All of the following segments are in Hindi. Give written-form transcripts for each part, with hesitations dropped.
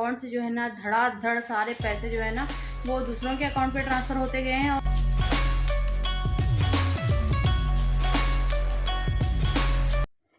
अकाउंट से जो है ना धड़ाधड़ सारे पैसे जो है ना वो दूसरों के अकाउंट पे ट्रांसफ़र होते गए हैं।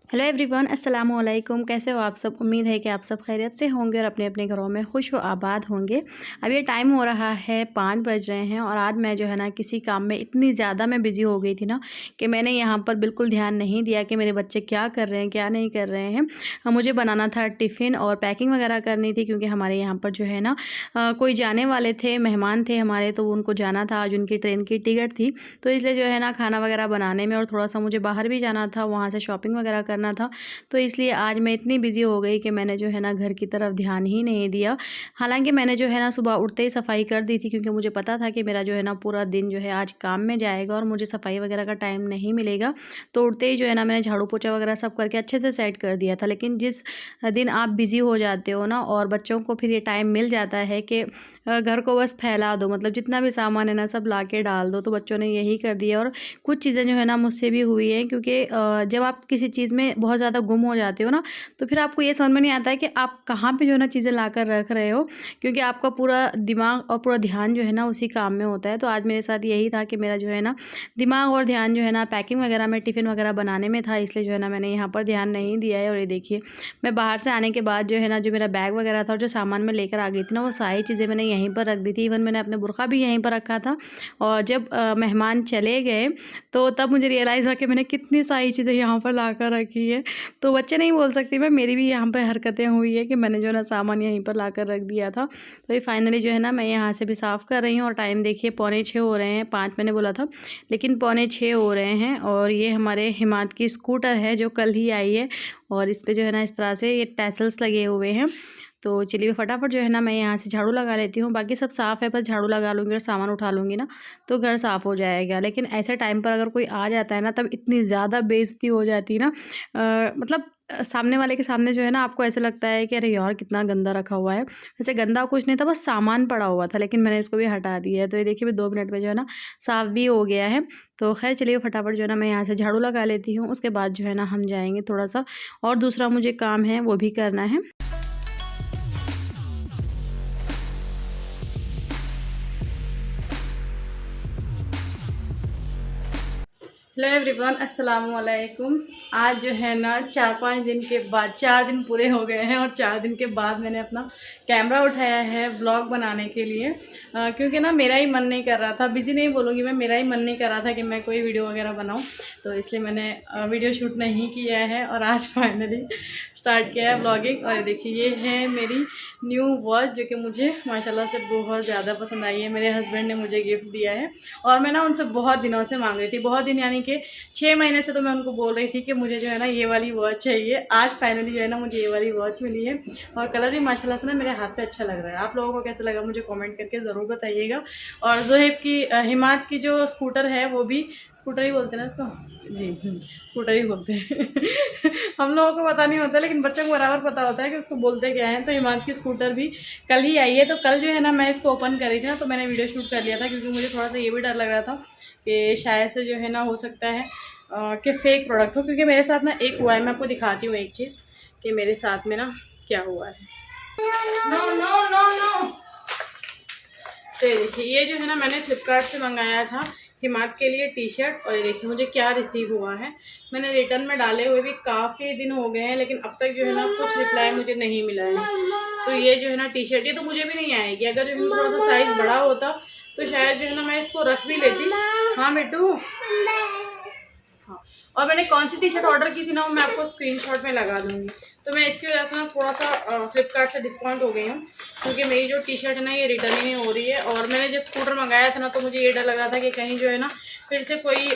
हेलो एवरीवन, अस्सलाम वालेकुम। कैसे हो आप सब? उम्मीद है कि आप सब खैरियत से होंगे और अपने अपने घरों में खुश व आबाद होंगे। अब ये टाइम हो रहा है 5 बज रहे हैं और आज मैं जो है ना किसी काम में इतनी ज़्यादा मैं बिज़ी हो गई थी ना कि मैंने यहाँ पर बिल्कुल ध्यान नहीं दिया कि मेरे बच्चे क्या कर रहे हैं क्या नहीं कर रहे हैं। मुझे बनाना था टिफ़िन और पैकिंग वगैरह करनी थी क्योंकि हमारे यहाँ पर जो है ना कोई जाने वाले थे, मेहमान थे हमारे, तो उनको जाना था। आज उनकी ट्रेन की टिकट थी, तो इसलिए जो है ना खाना वगैरह बनाने में और थोड़ा सा मुझे बाहर भी जाना था, वहाँ से शॉपिंग वगैरह करना था। तो इसलिए आज मैं इतनी बिज़ी हो गई कि मैंने जो है ना घर की तरफ ध्यान ही नहीं दिया। हालांकि मैंने जो है ना सुबह उठते ही सफाई कर दी थी क्योंकि मुझे पता था कि मेरा जो है ना पूरा दिन जो है आज काम में जाएगा और मुझे सफाई वगैरह का टाइम नहीं मिलेगा। तो उठते ही जो है ना मैंने झाड़ू पोछा वगैरह सब करके अच्छे से सेट कर दिया था। लेकिन जिस दिन आप बिज़ी हो जाते हो ना और बच्चों को फिर ये टाइम मिल जाता है कि घर को बस फैला दो, मतलब जितना भी सामान है ना सब ला के डाल दो, तो बच्चों ने यही कर दिया। और कुछ चीज़ें जो है ना मुझसे भी हुई हैं क्योंकि जब आप किसी चीज़ में बहुत ज़्यादा गुम हो जाते हो ना तो फिर आपको ये समझ में नहीं आता है कि आप कहाँ पे जो है ना चीज़ें ला कर रख रहे हो, क्योंकि आपका पूरा दिमाग और पूरा ध्यान जो है ना उसी काम में होता है। तो आज मेरे साथ यही था कि मेरा जो है ना दिमाग और ध्यान जो है ना पैकिंग वगैरह में, टिफ़िन वगैरह बनाने में था, इसलिए जो है ना मैंने यहाँ पर ध्यान नहीं दिया है। और ये देखिए मैं बाहर से आने के बाद जो है ना जो मेरा बैग वगैरह था और जो सामान मैं लेकर आ गई थी ना वो सारी चीज़ें मैंने यहीं पर रख दी थी। इवन मैंने अपने बुर्का भी यहीं पर रखा था। और जब मेहमान चले गए तो तब मुझे रियलाइज़ हुआ कि मैंने कितनी सारी चीज़ें यहाँ पर ला कर रखी है। तो बच्चे नहीं बोल सकती मैं, मेरी भी यहाँ पर हरकतें हुई है कि मैंने जो है ना सामान यहीं पर ला कर रख दिया था। तो ये फाइनली जो है ना मैं यहाँ से भी साफ़ कर रही हूँ और टाइम देखिए 5:45 हो रहे हैं। 5 मैंने बोला था लेकिन 5:45 हो रहे हैं। और ये हमारे हिमाद की स्कूटर है जो कल ही आई है और इस पर जो है ना इस तरह से ये टैसल्स लगे हुए हैं। तो चलिए फटाफट जो है ना मैं यहाँ से झाड़ू लगा लेती हूँ। बाकी सब साफ़ है, बस झाड़ू लगा लूँगी और सामान उठा लूँगी ना तो घर साफ़ हो जाएगा। लेकिन ऐसे टाइम पर अगर कोई आ जाता है ना तब इतनी ज़्यादा बेइज्जती हो जाती है ना, मतलब सामने वाले के सामने जो है ना आपको ऐसा लगता है कि अरे यार कितना गंदा रखा हुआ है। वैसे गंदा कुछ नहीं था, बस सामान पड़ा हुआ था, लेकिन मैंने इसको भी हटा दिया है। तो ये देखिए 2 मिनट में जो है ना साफ़ भी हो गया है। तो खैर चलिए फटाफट जो है ना मैं यहाँ से झाड़ू लगा लेती हूँ। उसके बाद जो है ना हम जाएँगे थोड़ा सा और दूसरा मुझे काम है वो भी करना है। हेलो एवरीवन, अस्सलाम वालेकुम। आज जो है ना 4-5 दिन के बाद 4 दिन पूरे हो गए हैं और 4 दिन के बाद मैंने अपना कैमरा उठाया है व्लॉग बनाने के लिए। क्योंकि ना मेरा ही मन नहीं कर रहा था, बिज़ी नहीं बोलूँगी मैं, मेरा ही मन नहीं कर रहा था कि मैं कोई वीडियो वगैरह बनाऊँ, तो इसलिए मैंने वीडियो शूट नहीं किया है और आज फाइनली स्टार्ट किया है व्लॉगिंग। और देखिए ये है मेरी न्यू वॉच जो कि मुझे माशाल्लाह से बहुत ज़्यादा पसंद आई है। मेरे हस्बैंड ने मुझे गिफ्ट दिया है और मैं ना उनसे बहुत दिनों से मांग रही थी, बहुत दिन यानी कि 6 महीने से तो मैं उनको बोल रही थी कि मुझे जो है ना ये वाली वॉच चाहिए। आज फाइनली जो है ना मुझे ये वाली वॉच मिली है और कलर भी माशाल्लाह से ना मेरे हाथ पे अच्छा लग रहा है। आप लोगों को कैसा लगा मुझे कमेंट करके ज़रूर बताइएगा। और ज़ोहेब की हिमाद की जो स्कूटर है वो भी, स्कूटर ही बोलते हैं ना इसको, जी स्कूटर ही बोलते हैं हम लोगों को पता नहीं होता लेकिन बच्चों को बराबर पता होता है कि उसको बोलते क्या हैं। तो हिमाद की स्कूटर भी कल ही आई है। तो कल जो है ना मैं इसको ओपन करी थी ना तो मैंने वीडियो शूट कर लिया था क्योंकि मुझे थोड़ा सा ये भी डर लग रहा था कि शायद से जो है ना हो सकता है कि फ़ेक प्रोडक्ट हो। क्योंकि मेरे साथ ना एक हुआ है, मैं आपको दिखाती हूँ एक चीज़ कि मेरे साथ में ना क्या हुआ है। नो नो नो नो, तो ये देखिए ये जो है ना मैंने फ्लिपकार्ट से मंगाया था हिमाद के लिए टी शर्ट। और ये देखिए मुझे क्या रिसीव हुआ है। मैंने रिटर्न में डाले हुए भी काफ़ी दिन हो गए हैं लेकिन अब तक जो है ना कुछ रिप्लाई मुझे नहीं मिला है। तो ये जो है ना टी शर्ट, ये तो मुझे भी नहीं आएगी। अगर जो है थोड़ा सा साइज़ बड़ा होता तो शायद जो है ना मैं इसको रख भी लेती। हाँ बेटू, हाँ। और मैंने कौन सी टी शर्ट ऑर्डर की थी ना वो मैं आपको स्क्रीनशॉट में लगा दूँगी। तो मैं इसकी वजह से ना थोड़ा सा फ्लिपकार्ट से डिस्काउंट हो गई हूँ क्योंकि मेरी जो टी शर्ट है ना ये रिटर्न ही नहीं हो रही है। और मैंने जब स्कूटर मंगाया था ना तो मुझे ये डर लग रहा था कि कहीं जो है ना फिर से कोई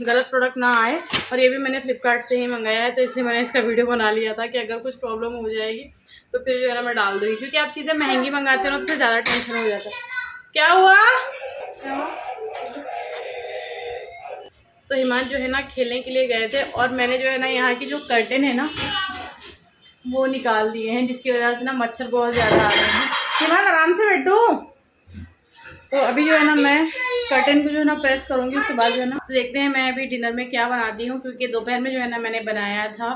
गलत प्रोडक्ट ना आए। और ये भी मैंने फ्लिपकार्ट से ही मंगाया है तो इसलिए मैंने इसका वीडियो बना लिया था कि अगर कुछ प्रॉब्लम हो जाएगी तो फिर जो है ना मैं डाल दूँगी। क्योंकि आप चीज़ें महंगी मंगाते हो ना तो फिर ज़्यादा टेंशन हो जाता है। क्या हुआ? तो हिमाद जो है ना खेलने के लिए गए थे और मैंने जो है ना यहाँ की जो कर्टन है ना वो निकाल दिए हैं जिसकी वजह से ना मच्छर बहुत ज़्यादा आ रहे हैं। हिमाद आराम से बैठो। तो अभी जो है ना मैं कर्टन को जो है ना प्रेस करूँगी, उसके बाद जो है ना देखते हैं मैं अभी डिनर में क्या बनाती हूँ। क्योंकि दोपहर में जो है ना मैंने बनाया था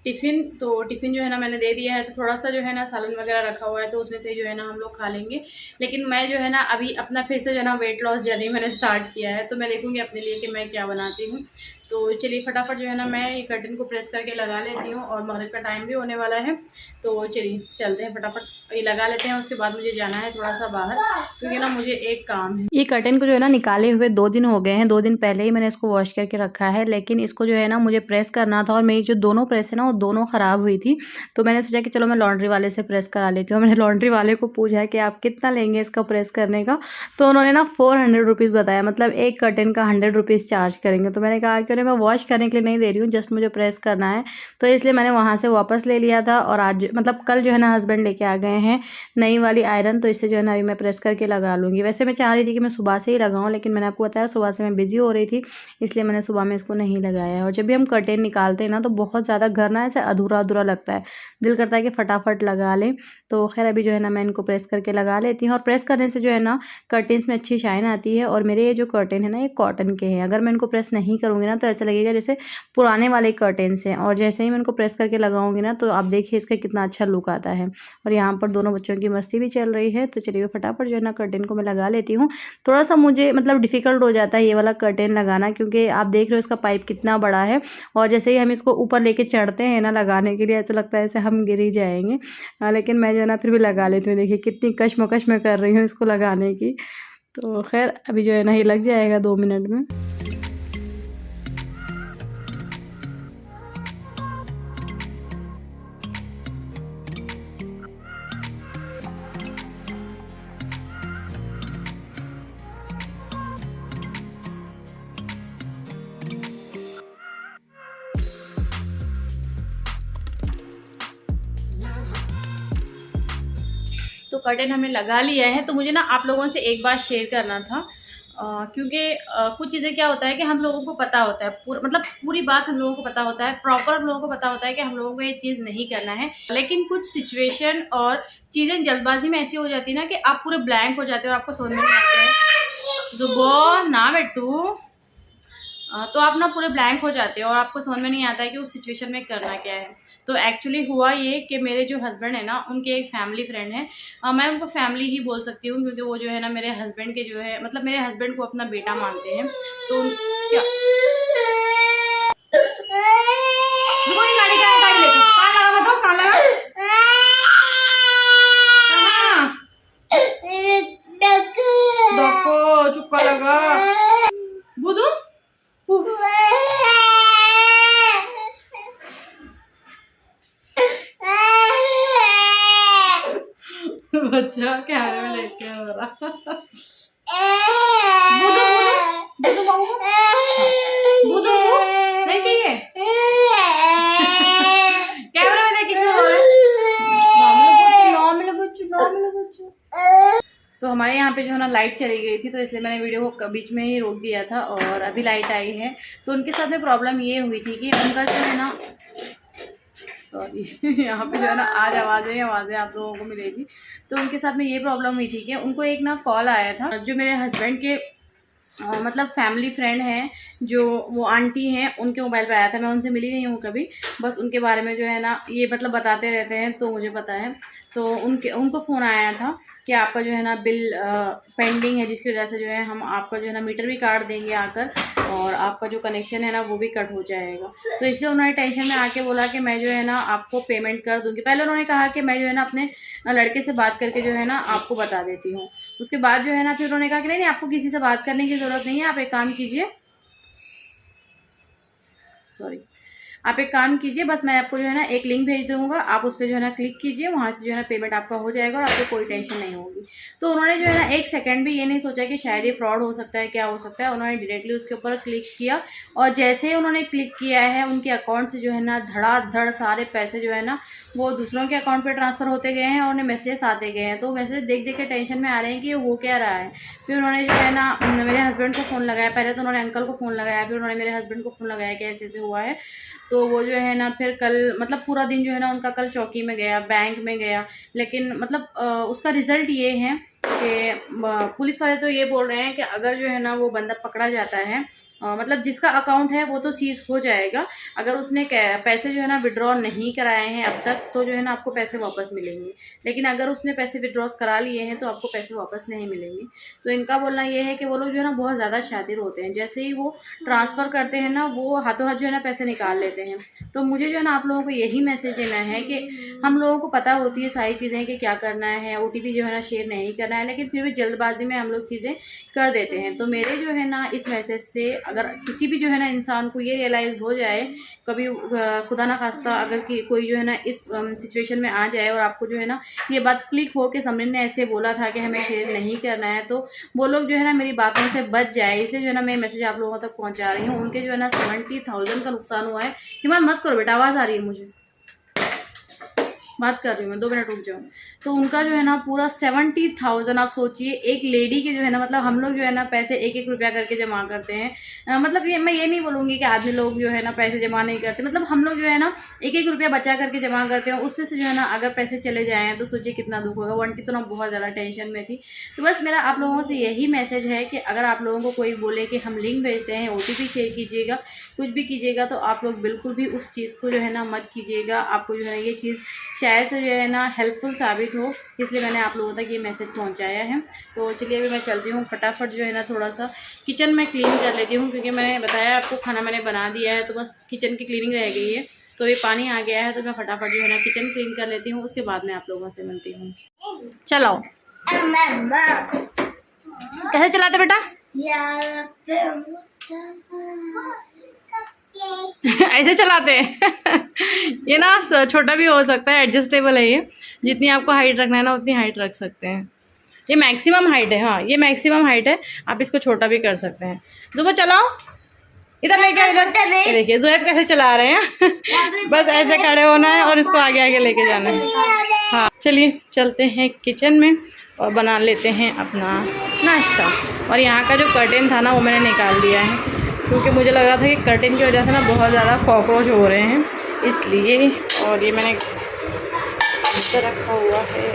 टिफ़िन। तो टिफ़िन जो है ना मैंने दे दिया है, तो थोड़ा-सा जो है ना सालन वगैरह रखा हुआ है, तो उसमें से जो है ना हम लोग खा लेंगे। लेकिन मैं जो है ना अभी अपना फिर से जो है ना वेट लॉस जर्नी मैंने स्टार्ट किया है, तो मैं देखूँगी अपने लिए कि मैं क्या बनाती हूँ। तो चलिए फटाफट जो है ना मैं ये कर्टन को प्रेस करके लगा लेती हूँ, और मगरिब का टाइम भी होने वाला है। तो चलिए चलते हैं, फटाफट ये लगा लेते हैं। उसके बाद मुझे जाना है थोड़ा-सा बाहर, क्योंकि ना मुझे एक काम है। ये कर्टन को जो है ना निकाले हुए 2 दिन हो गए हैं। 2 दिन पहले ही मैंने इसको वॉश करके रखा है, लेकिन इसको जो है ना मुझे प्रेस करना था, और मेरी जो दोनों प्रेस है ना वो दोनों ख़राब हुई थी। तो मैंने सोचा कि चलो मैं लॉन्ड्री वाले से प्रेस करा लेती हूँ। मैंने लॉन्ड्री वाले को पूछा कि आप कितना लेंगे इसका प्रेस करने का? तो उन्होंने ना 400 रुपीज़ बताया, मतलब एक कर्टन का 100 रुपीज़ चार्ज करेंगे। तो मैंने कहा कि उन्हें मैं वॉश करने के लिए नहीं दे रही हूँ, जस्ट मुझे प्रेस करना है। तो इसलिए मैंने वहाँ से वापस ले लिया था, और आज मतलब कल जो है ना हस्बैंड लेके आ गए हैं नई वाली आयरन, तो इससे जो है ना अभी मैं प्रेस करके लगा लूँगी। वैसे मैं चाह रही थी कि मैं सुबह से ही लगाऊँ, लेकिन मैंने आपको बताया सुबह से मैं बिज़ी हो रही थी, इसलिए मैंने सुबह में इसको नहीं लगाया है। और जब भी हम कर्टेन निकालते हैं ना, तो बहुत ज़्यादा घर ना ऐसे अधूरा-अधूरा लगता है, दिल करता है कि फटाफट लगा लें। तो खैर अभी जो है ना मैं इनको प्रेस करके लगा लेती हूँ, और प्रेस करने से जो है ना कर्टेन्स में अच्छी शाइन आती है। और मेरे ये जो कर्टेन है ना ये कॉटन के हैं, अगर मैं इनको प्रेस नहीं करूँगी ना तो ऐसा लगेगा जैसे पुराने वाले कर्टेन्स हैं, और जैसे ही मैं इनको प्रेस करके लगाऊंगी ना तो आप देखिए इसका कितना अच्छा लुक आता है। और यहाँ पर दोनों बच्चों की मस्ती भी चल रही है। तो चलिए फटाफट जो है ना कर्टेन को मैं लगा लेती हूँ। थोड़ा सा मुझे मतलब डिफ़िकल्ट हो जाता है ये वाला कर्टेन लगाना, क्योंकि आप देख रहे हो इसका पाइप कितना बड़ा है, और जैसे ही हम इसको ऊपर लेके चढ़ते हैं ना लगाने के लिए, ऐसा लगता है जैसे हम गिर ही जाएंगे। लेकिन मैं जो है ना फिर भी लगा लेती हूँ। देखिए कितनी कशमकश मैं कर रही हूँ इसको लगाने की। तो खैर अभी जो है ना ये लग जाएगा 2 मिनट में। तो कर्टेन हमने लगा लिया है। तो मुझे ना आप लोगों से एक बात शेयर करना था, क्योंकि कुछ चीज़ें क्या होता है कि हम लोगों को पता होता है, पूरा मतलब पूरी बात हम लोगों को पता होता है, प्रॉपर हम लोगों को पता होता है कि हम लोगों को ये चीज़ नहीं करना है, लेकिन कुछ सिचुएशन और चीज़ें जल्दबाजी में ऐसी हो जाती है ना कि आप पूरे ब्लैंक हो जाते हो और आपको समझ में नहीं आता है। जुबो ना बेटू, तो आप ना पूरे ब्लैंक हो जाते हो और आपको समझ में नहीं आता है कि उस सिचुएशन में करना क्या है। तो एक्चुअली हुआ ये कि मेरे जो हस्बैंड है ना उनके एक फैमिली फ्रेंड है, मैं उनको फैमिली ही बोल सकती हूँ, क्योंकि वो जो है ना मेरे हस्बैंड के जो है मतलब मेरे हस्बैंड को अपना बेटा मानते हैं। तो क्या गाड़ी का गाड़ी लेके कहाँ लगा बताओ, कहाँ लगा? देखो चुप्पा लगा बुधू। बच्चा कैमरे में लेके आ रहा। बुधू बुधू बुधू बुधू नहीं चाहिए। कैमरे में देख क्यों हो रहा है? नॉर्मल बच्चू। तो हमारे यहाँ पे जो है ना लाइट चली गई थी, तो इसलिए मैंने वीडियो को बीच में ही रोक दिया था, और अभी लाइट आई है। तो उनके साथ में प्रॉब्लम ये हुई थी कि उनका जो है ना सॉरी यहाँ पे जो है ना आज आवाज़ें आप लोगों को मिलेगी। तो उनके साथ में ये प्रॉब्लम हुई थी कि उनको एक ना कॉल आया था, जो मेरे हस्बैंड के मतलब फैमिली फ्रेंड हैं, जो वो आंटी हैं, उनके मोबाइल पे आया था। मैं उनसे मिली नहीं हूँ कभी, बस उनके बारे में जो है ना ये मतलब बताते रहते हैं, तो मुझे पता है। तो उनको फ़ोन आया था कि आपका जो है ना बिल पेंडिंग है, जिसकी वजह से जो है हम आपका जो है ना मीटर भी काट देंगे आकर, और आपका जो कनेक्शन है ना वो भी कट हो जाएगा। तो इसलिए उन्होंने टेंशन में आके बोला कि मैं जो है ना आपको पेमेंट कर दूँगी। पहले उन्होंने कहा कि मैं जो है ना अपने लड़के से बात करके जो है ना आपको बता देती हूँ। उसके बाद जो है ना फिर उन्होंने कहा कि नहीं आपको किसी से बात करने की ज़रूरत नहीं है, आप एक काम कीजिए, सॉरी, आप एक काम कीजिए, बस मैं आपको जो है ना एक लिंक भेज दूँगा, आप उस पर जो है ना क्लिक कीजिए, वहाँ से जो है ना पेमेंट आपका हो जाएगा और आपको कोई टेंशन नहीं होगी। तो उन्होंने जो है ना एक सेकंड भी ये नहीं सोचा कि शायद ये फ्रॉड हो सकता है, क्या हो सकता है। उन्होंने डायरेक्टली उसके ऊपर क्लिक किया, और जैसे ही उन्होंने क्लिक किया है उनके अकाउंट से जो है ना धड़ाधड़ सारे पैसे जो है ना वो दूसरों के अकाउंट पर ट्रांसफ़र होते गए हैं, और उन्हें मैसेज आते गए हैं। तो मैसेज देख देख के टेंशन में आ रहे हैं कि वो क्या रहा है। फिर उन्होंने जो है ना मेरे हस्बैंड को फ़ोन लगाया, पहले तो उन्होंने अंकल को फ़ोन लगाया, फिर उन्होंने मेरे हस्बैंड को फ़ोन लगाया कि ऐसे ऐसे हुआ है। तो वो जो है ना फिर कल मतलब पूरा दिन जो है ना उनका कल चौकी में गया, बैंक में गया, लेकिन मतलब उसका रिज़ल्ट ये है कि पुलिस वाले तो ये बोल रहे हैं कि अगर जो है ना वो बंदा पकड़ा जाता है, मतलब जिसका अकाउंट है वो तो सीज हो जाएगा, अगर उसने पैसे जो है ना विड्रॉ नहीं कराए हैं अब तक तो जो है ना आपको पैसे वापस मिलेंगे, लेकिन अगर उसने पैसे विड्रॉ करा लिए हैं तो आपको पैसे वापस नहीं मिलेंगे। तो इनका बोलना ये है कि वो लोग जो है ना बहुत ज़्यादा शातिर होते हैं, जैसे ही वो ट्रांसफ़र करते हैं ना वो हाथों हाथ जो है ना पैसे निकाल लेते हैं। तो मुझे जो है ना आप लोगों को यही मैसेज देना है कि हम लोगों को पता होती है सारी चीज़ें कि क्या करना है, OTP जो है ना शेयर नहीं करना है, लेकिन फिर भी जल्दबाजी में हम लोग चीज़ें कर देते हैं। तो मेरे जो है ना इस मैसेज से अगर किसी भी जो है ना इंसान को ये रियलाइज़ हो जाए कभी, खुदा ना खास्ता अगर कोई जो है ना इस सिचुएशन में आ जाए और आपको जो है ना ये बात क्लिक हो कि समरीन ने ऐसे बोला था कि हमें शेयर नहीं करना है, तो वो लोग जो है ना मेरी बातों से बच जाए, इसलिए जो है ना मैं मैसेज आप लोगों तक पहुंचा रही हूँ। उनके जो है ना 70,000 का नुकसान हुआ है। हिम्मत मत करो बेटा, आवाज़ आ रही है मुझे, बात कर रही हूँ मैं, 2 मिनट रुक जाओ। तो उनका जो है ना पूरा 70,000, आप सोचिए एक लेडी के जो है ना, मतलब हम लोग जो है ना पैसे 1-1 रुपया करके जमा करते हैं। मतलब ये मैं ये नहीं बोलूँगी कि आदमी लोग जो है ना पैसे जमा नहीं करते, मतलब हम लोग जो है ना 1-1 रुपया बचा करके जमा करते हैं, उसमें से जो है ना अगर पैसे चले जाएँ तो सोचिए कितना दुख होगा। वो आंटी तो ना बहुत ज़्यादा टेंशन में थी। तो बस मेरा आप लोगों से यही मैसेज है कि अगर आप लोगों को कोई बोले कि हम लिंक भेजते हैं, OTP शेयर कीजिएगा, कुछ भी कीजिएगा, तो आप लोग बिल्कुल भी उस चीज़ को जो है ना मत कीजिएगा। आपको जो है ये चीज़ शायद से जो है ना हेल्पफुल साबित हो, इसलिए मैंने आप लोगों तक ये मैसेज पहुंचाया है। तो चलिए अभी मैं चलती हूँ, फटाफट जो है ना थोड़ा सा किचन में क्लीन कर लेती हूँ, क्योंकि मैंने बताया आपको खाना मैंने बना दिया है, तो बस किचन की क्लीनिंग रह गई है। तो ये पानी आ गया है तो मैं फटाफट जो है ना किचन क्लीन कर लेती हूँ, उसके बाद मैं आप लोगों से मिलती हूँ। चलो, कैसे चलाते बेटा? ऐसे चलाते हैं। ये ना छोटा भी हो सकता है, एडजस्टेबल है ये, जितनी आपको हाइट रखना है ना उतनी हाइट रख सकते हैं। ये मैक्सिमम हाइट है, हाँ ये मैक्सिमम हाइट है, आप इसको छोटा भी कर सकते हैं। जुबैर चलाओ, इधर लेके, इधर ये देखिए जुबैर कैसे चला रहे हैं। बस ऐसे खड़े होना है और इसको आगे आगे लेके जाना है। हाँ चलिए चलते हैं किचन में और बना लेते हैं अपना नाश्ता। और यहाँ का जो कर्टेन था ना वो मैंने निकाल दिया है, क्योंकि मुझे लग रहा था कि कर्टेन की वजह से ना बहुत ज़्यादा कॉकरोच हो रहे हैं, इसलिए। और ये मैंने इधर रखा हुआ है।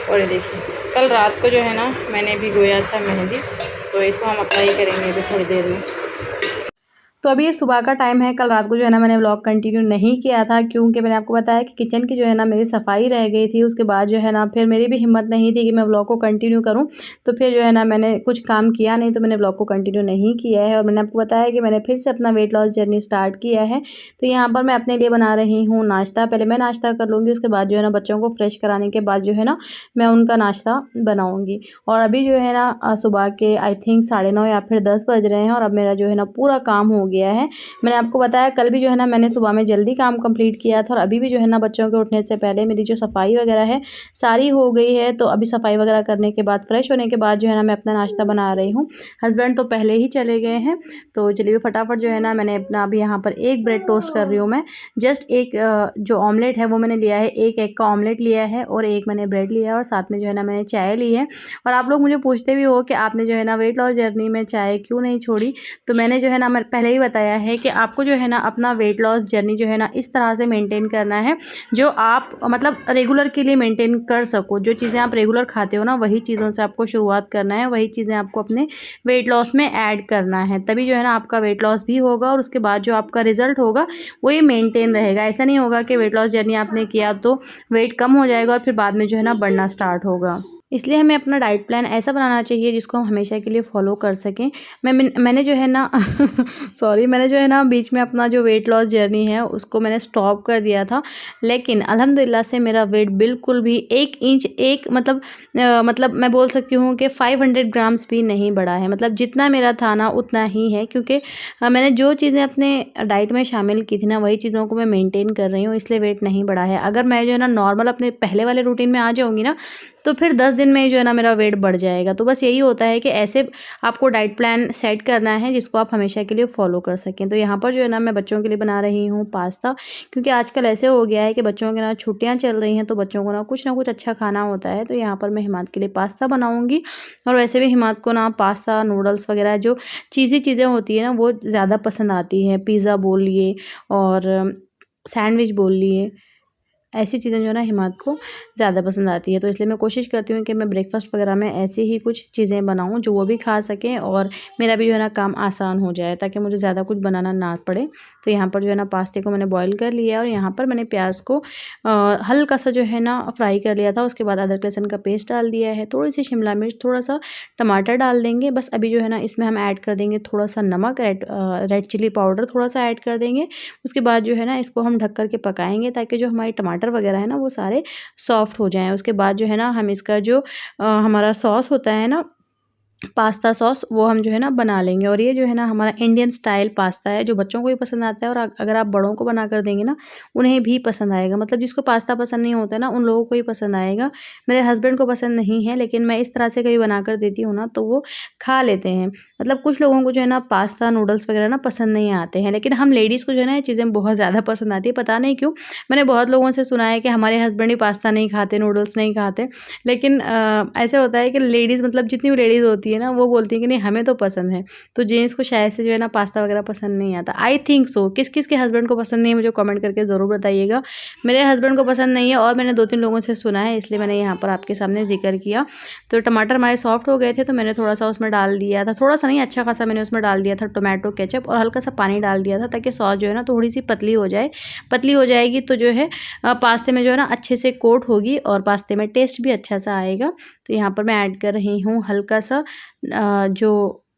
और ये देखिए कल रात को जो है ना मैंने भिगोया था मेहंदी, तो इसको हम अप्लाई करेंगे अभी थोड़ी देर में। तो अभी ये सुबह का टाइम है। कल रात को जो है ना मैंने व्लॉग कंटिन्यू नहीं किया था, क्योंकि मैंने आपको बताया कि किचन की जो है ना मेरी सफाई रह गई थी। उसके बाद जो है ना फिर मेरी भी हिम्मत नहीं थी कि मैं व्लॉग को कंटिन्यू करूं, तो फिर जो है ना मैंने कुछ काम किया नहीं, तो मैंने व्लॉग को कंटिन्यू नहीं किया है। और मैंने आपको बताया कि मैंने फिर से अपना वेट लॉस जर्नी स्टार्ट किया है। तो यहाँ पर मैं अपने लिए बना रही हूँ नाश्ता। पहले मैं नाश्ता कर लूँगी, उसके बाद जो है ना बच्चों को फ्रेश कराने के बाद जो है ना मैं उनका नाश्ता बनाऊँगी। और अभी जो है ना सुबह के आई थिंक 9:30 या फिर 10 बज रहे हैं, और अब मेरा जो है ना पूरा काम हो गया है। मैंने आपको बताया कल भी जो है ना मैंने सुबह में जल्दी काम कंप्लीट किया था, और अभी भी जो है ना बच्चों के उठने से पहले मेरी जो सफाई वगैरह है सारी हो गई है। तो अभी सफाई वगैरह करने के बाद फ्रेश होने के बाद जो है ना मैं अपना नाश्ता बना रही हूँ। हस्बैंड तो पहले ही चले गए हैं, तो चलिए फटाफट जो है ना मैंने अपना अभी यहाँ पर एक ब्रेड टोस्ट कर रही हूँ मैं। जस्ट एक जो ऑमलेट है वो मैंने लिया है, एक एग का ऑमलेट लिया है, और एक मैंने ब्रेड लिया है, और साथ में जो है ना मैंने चाय ली है। और आप लोग मुझे पूछते भी हो कि आपने जो है ना वेट लॉस जर्नी में चाय क्यों नहीं छोड़ी, तो मैंने जो है ना मैं पहले ही बताया है कि आपको जो है ना अपना वेट लॉस जर्नी जो है ना इस तरह से मेंटेन करना है जो आप मतलब रेगुलर के लिए मेंटेन कर सको। जो चीज़ें आप रेगुलर खाते हो ना वही चीज़ों से आपको शुरुआत करना है, वही चीज़ें आपको अपने वेट लॉस में ऐड करना है, तभी जो है ना आपका वेट लॉस भी होगा, और उसके बाद जो आपका रिजल्ट होगा वही मेनटेन रहेगा। ऐसा नहीं होगा कि वेट लॉस जर्नी आपने किया तो वेट कम हो जाएगा और फिर बाद में जो है ना बढ़ना स्टार्ट होगा। इसलिए हमें अपना डाइट प्लान ऐसा बनाना चाहिए जिसको हम हमेशा के लिए फॉलो कर सकें। मैंने जो है ना सॉरी, मैंने जो है ना बीच में अपना जो वेट लॉस जर्नी है उसको मैंने स्टॉप कर दिया था, लेकिन अल्हम्दुलिल्लाह से मेरा वेट बिल्कुल भी 1 इंच मतलब मैं बोल सकती हूँ कि 500 ग्राम्स भी नहीं बढ़ा है। मतलब जितना मेरा था ना उतना ही है, क्योंकि मैंने जो चीज़ें अपने डाइट में शामिल की थी ना वही चीज़ों को मैं मेंटेन कर रही हूँ, इसलिए वेट नहीं बढ़ा है। अगर मैं जो है ना नॉर्मल अपने पहले वाले रूटीन में आ जाऊँगी ना तो फिर 10 दिन में ही जो है ना मेरा वेट बढ़ जाएगा। तो बस यही होता है कि ऐसे आपको डाइट प्लान सेट करना है जिसको आप हमेशा के लिए फॉलो कर सकें। तो यहाँ पर जो है ना मैं बच्चों के लिए बना रही हूँ पास्ता, क्योंकि आजकल ऐसे हो गया है कि बच्चों के ना छुट्टियाँ चल रही हैं, तो बच्चों को ना कुछ अच्छा खाना होता है। तो यहाँ पर मैं हिमाद के लिए पास्ता बनाऊँगी, और वैसे भी हिमाद को ना पास्ता नूडल्स वगैरह जो चीज़ें होती है ना वो ज़्यादा पसंद आती हैं। पिज़्ज़ा बोल लिए और सैंडविच बोल लिए, ऐसी चीज़ें जो है ना हिमात को ज़्यादा पसंद आती है। तो इसलिए मैं कोशिश करती हूँ कि मैं ब्रेकफ़ास्ट वगैरह में ऐसी ही कुछ चीज़ें बनाऊँ जो वो भी खा सकें और मेरा भी जो है ना काम आसान हो जाए, ताकि मुझे ज़्यादा कुछ बनाना ना पड़े। तो यहाँ पर जो है ना पास्ते को मैंने बॉईल कर लिया और यहाँ पर मैंने प्याज को हल्का सा जो है ना फ्राई कर लिया था। उसके बाद अदरक लहसुन का पेस्ट डाल दिया है, थोड़ी सी शिमला मिर्च, थोड़ा सा टमाटर डाल देंगे। बस अभी जो है ना इसमें हम ऐड कर देंगे थोड़ा सा नमक, रेड चिली पाउडर थोड़ा सा ऐड कर देंगे। उसके बाद जो है ना इसको हम ढक कर के पकाएंगे, ताकि जो हमारे टमाटर वगैरह है ना वो सारे सॉफ्ट हो जाएँ। उसके बाद जो है ना हम इसका जो हमारा सॉस होता है ना, पास्ता सॉस, वो हम जो है ना बना लेंगे। और ये जो है ना हमारा इंडियन स्टाइल पास्ता है, जो बच्चों को भी पसंद आता है और अगर आप बड़ों को बना कर देंगे ना, उन्हें भी पसंद आएगा। मतलब जिसको पास्ता पसंद नहीं होता है ना, उन लोगों को ही पसंद आएगा। मेरे हस्बैंड को पसंद नहीं है, लेकिन मैं इस तरह से कभी बना कर देती हूँ ना तो वो खा लेते हैं। मतलब कुछ लोगों को जो है ना पास्ता नूडल्स वगैरह ना पसंद नहीं आते हैं, लेकिन हम लेडीज़ को जो है ना ये चीज़ें बहुत ज़्यादा पसंद आती है। पता नहीं क्यों, मैंने बहुत लोगों से सुना है कि हमारे हस्बैंड ही पास्ता नहीं खाते, नूडल्स नहीं खाते, लेकिन ऐसे होता है कि लेडीज़, मतलब जितनी भी लेडीज़ होती है ना, वो बोलती है कि नहीं हमें तो पसंद है। तो जेंट्स को शायद से जो है ना पास्ता वगैरह पसंद नहीं आता। I think so. किस-किस के हस्बैंड को पसंद नहीं है मुझे कमेंट करके ज़रूर बताइएगा। मेरे हस्बैंड को पसंद नहीं है और मैंने 2-3 लोगों से सुना है, इसलिए मैंने यहाँ पर आपके सामने ज़िक्र किया। तो टमाटर हमारे सॉफ्ट हो गए थे, तो मैंने थोड़ा-सा उसमें डाल दिया था, थोड़ा-सा नहीं अच्छा खासा मैंने उसमें डाल दिया था टोमेटो केचप, और हल्का सा पानी डाल दिया था, ताकि सॉस जो है ना थोड़ी-सी पतली हो जाए। पतली हो जाएगी तो जो है पास्ते में जो है ना अच्छे से कोट होगी और पास्ते में टेस्ट भी अच्छा सा आएगा। तो यहाँ पर मैं ऐड कर रही हूँ हल्का सा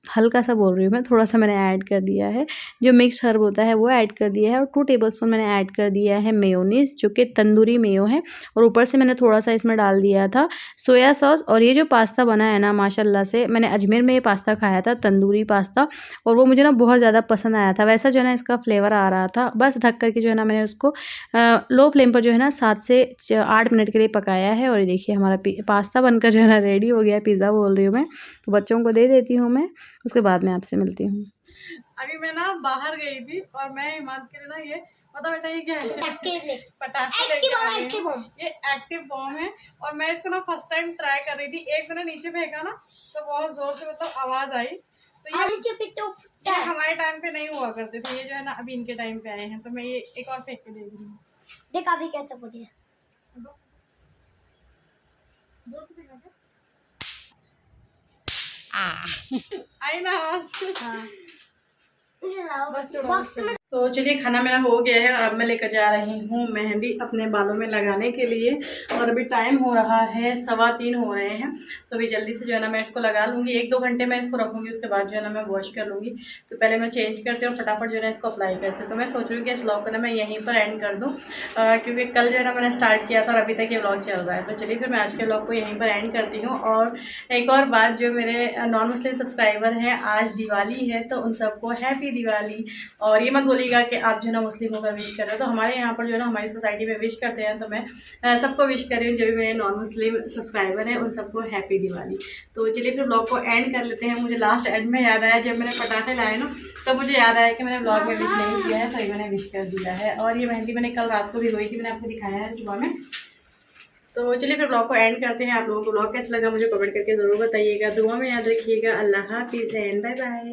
हल्का सा बोल रही हूँ मैं, थोड़ा-सा मैंने ऐड कर दिया है, जो मिक्स्ड हर्ब होता है वो ऐड कर दिया है, और 2 टेबलस्पून मैंने ऐड कर दिया है मेयोनीज़, जो कि तंदूरी मेयो है, और ऊपर से मैंने थोड़ा-सा इसमें डाल दिया था सोया सॉस। और ये जो पास्ता बना है ना, माशाल्लाह से, मैंने अजमेर में ये पास्ता खाया था, तंदूरी पास्ता, और वो मुझे ना बहुत ज़्यादा पसंद आया था। वैसा जो है ना इसका फ्लेवर आ रहा था। बस ढक कर के जो है ना मैंने उसको लो फ्लेम पर जो है ना 7 से 8 मिनट के लिए पकाया है। और ये देखिए हमारा पास्ता बनकर जो है ना रेडी हो गया है। पिज़्ज़ा बोल रही हूँ मैं, तो बच्चों को दे देती हूँ मैं, उसके बाद मैं आपसे मिलती हूँ। अभी मैं ना बाहर गई थी और मैं हिमांत के लिए ना ये पता बेटा ये क्या है, पटाखे लेके आई हूँ। ये एक्टिव बॉम्ब है और मैं इसको ना फर्स्ट टाइम ट्राई कर रही थी। एक मैंने नीचे फेंका ना तो बहुत जोर से मतलब आवाज आई। तो ये हमारे टाइम पे नहीं हुआ करते थे, ये जो है ना अभी इनके टाइम पे आए हैं। तो मैं ये एक और फेंक के दे रही हूँ। देख अभी कैसे बोलिए आई ना आवाज। हाँ बस तो चलिए खाना मेरा हो गया है और अब मैं लेकर जा रही हूँ मेहंदी अपने बालों में लगाने के लिए। और अभी टाइम हो रहा है 3:15 हो रहे हैं। तो अभी जल्दी से जो है ना मैं इसको लगा लूँगी। 1-2 घंटे मैं इसको रखूँगी, उसके बाद जो है ना मैं वॉश कर लूँगी। तो पहले मैं चेंज करती हूँ और फटाफट जो है ना इसको अप्लाई करती हूँ। तो मैं सोच रही हूँ कि इस व्लॉग को ना मैं यहीं पर एंड कर दूँ, क्योंकि कल जो है ना मैंने स्टार्ट किया था और अभी तक ये व्लॉग चल रहा है। तो चलिए फिर मैं आज के व्लॉग को यहीं पर एंड करती हूँ। और एक और बात, जो मेरे नॉन मुस्लिम सब्सक्राइबर हैं, आज दिवाली है तो उन सबको हैप्पी दिवाली। और ये मत बोलिएगा कि आप जो है ना मुस्लिम होकर विश कर रहे हो। तो हमारे यहाँ पर जो है ना हमारी सोसाइटी में विश करते हैं, तो मैं सबको विश कर रही हूँ। जो भी मेरे नॉन मुस्लिम सब्सक्राइबर हैं उन सबको हैप्पी दिवाली। तो चलिए फिर ब्लॉग को एंड कर लेते हैं। मुझे लास्ट एंड में याद आया, जब मैंने पटाखे लाए ना तब मुझे याद आया कि मैंने ब्लॉग में विश नहीं किया है, तो ये मैंने विश कर दिया है। और ये मेहंदी मैंने कल रात को भी भिगोई थी, मैंने आपको दिखाया है सुबह में। तो चलिए फिर ब्लॉग को एंड करते हैं। आप लोगों को ब्लॉग कैसा लगा मुझे कमेंट करके ज़रूर बताइएगा। दुआ में याद रखिएगा। अल्लाह हाफिज़ एंड बाय बाय।